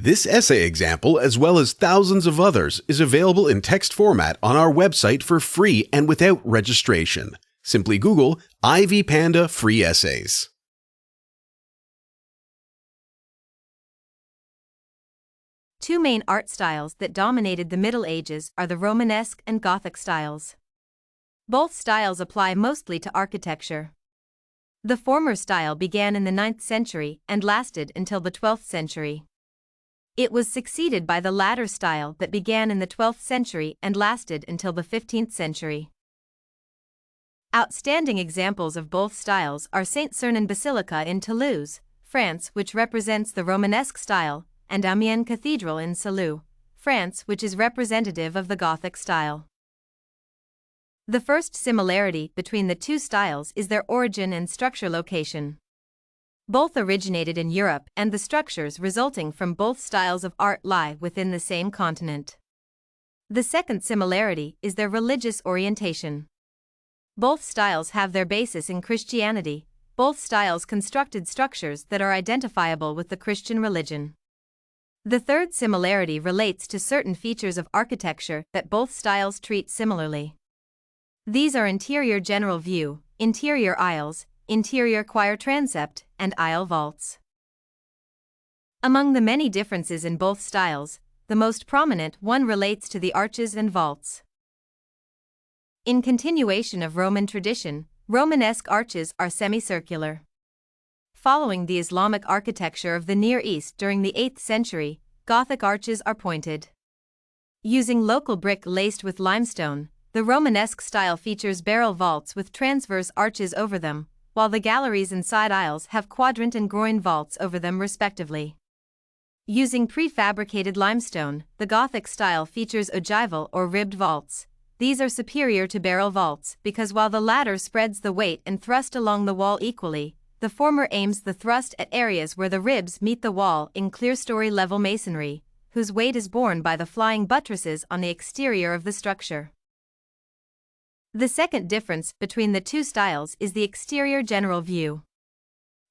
This essay example, as well as thousands of others, is available in text format on our website for free and without registration. Simply Google Ivy Panda Free Essays. Two main art styles that dominated the Middle Ages are the Romanesque and Gothic styles. Both styles apply mostly to architecture. The former style began in the 9th century and lasted until the 12th century. It was succeeded by the latter style that began in the 12th century and lasted until the 15th century. Outstanding examples of both styles are Saint-Sernin Basilica in Toulouse, France, which represents the Romanesque style, and Amiens Cathedral in Saleux, France, which is representative of the Gothic style. The first similarity between the two styles is their origin and structure location. Both originated in Europe, and the structures resulting from both styles of art lie within the same continent. The second similarity is their religious orientation. Both styles have their basis in Christianity. Both styles constructed structures that are identifiable with the Christian religion. The third similarity relates to certain features of architecture that both styles treat similarly. These are interior general view, interior aisles, interior choir transept, and aisle vaults. Among the many differences in both styles, the most prominent one relates to the arches and vaults. In continuation of Roman tradition, Romanesque arches are semicircular. Following the Islamic architecture of the Near East during the 8th century, Gothic arches are pointed. Using local brick laced with limestone, the Romanesque style features barrel vaults with transverse arches over them, while the galleries and side aisles have quadrant and groin vaults over them respectively. Using prefabricated limestone, the Gothic style features ogival or ribbed vaults. These are superior to barrel vaults because while the latter spreads the weight and thrust along the wall equally, the former aims the thrust at areas where the ribs meet the wall in clerestory level masonry, whose weight is borne by the flying buttresses on the exterior of the structure. The second difference between the two styles is the exterior general view.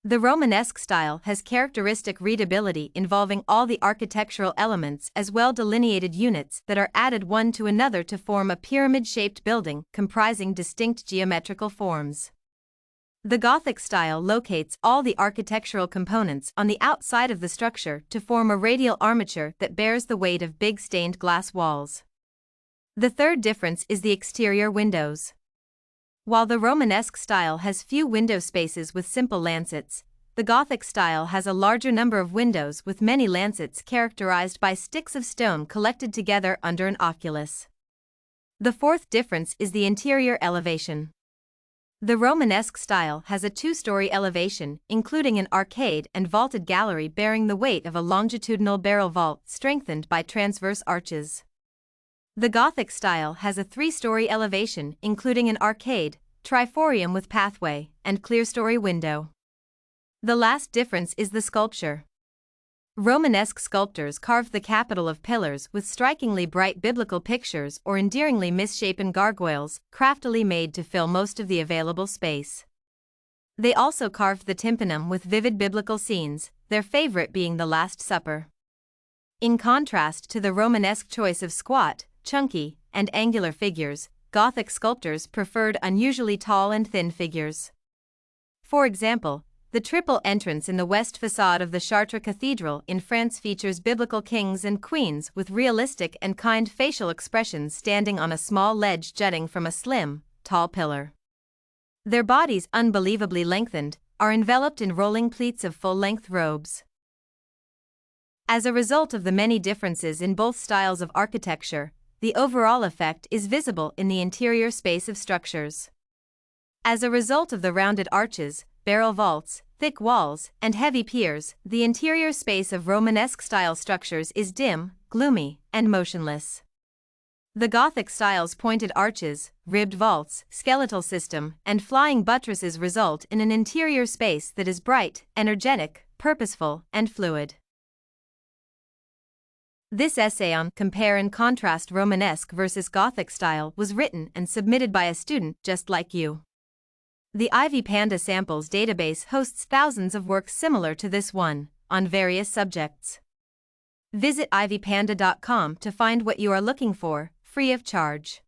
The Romanesque style has characteristic readability involving all the architectural elements as well delineated units that are added one to another to form a pyramid-shaped building comprising distinct geometrical forms. The Gothic style locates all the architectural components on the outside of the structure to form a radial armature that bears the weight of big stained glass walls. The third difference is the exterior windows. While the Romanesque style has few window spaces with simple lancets, the Gothic style has a larger number of windows with many lancets characterized by sticks of stone collected together under an oculus. The fourth difference is the interior elevation. The Romanesque style has a two-story elevation, including an arcade and vaulted gallery bearing the weight of a longitudinal barrel vault strengthened by transverse arches. The Gothic style has a three-story elevation, including an arcade, triforium with pathway, and clerestory window. The last difference is the sculpture. Romanesque sculptors carved the capital of pillars with strikingly bright biblical pictures or endearingly misshapen gargoyles, craftily made to fill most of the available space. They also carved the tympanum with vivid biblical scenes, their favorite being the Last Supper. In contrast to the Romanesque choice of squat, chunky, and angular figures, Gothic sculptors preferred unusually tall and thin figures. For example, the triple entrance in the west facade of the Chartres Cathedral in France features biblical kings and queens with realistic and kind facial expressions standing on a small ledge jutting from a slim, tall pillar. Their bodies, unbelievably lengthened, are enveloped in rolling pleats of full-length robes. As a result of the many differences in both styles of architecture, the overall effect is visible in the interior space of structures. As a result of the rounded arches, barrel vaults, thick walls, and heavy piers, the interior space of Romanesque-style structures is dim, gloomy, and motionless. The Gothic style's pointed arches, ribbed vaults, skeletal system, and flying buttresses result in an interior space that is bright, energetic, purposeful, and fluid. This essay on Compare and Contrast Romanesque versus Gothic style was written and submitted by a student just like you. The Ivy Panda Samples database hosts thousands of works similar to this one, on various subjects. Visit ivypanda.com to find what you are looking for, free of charge.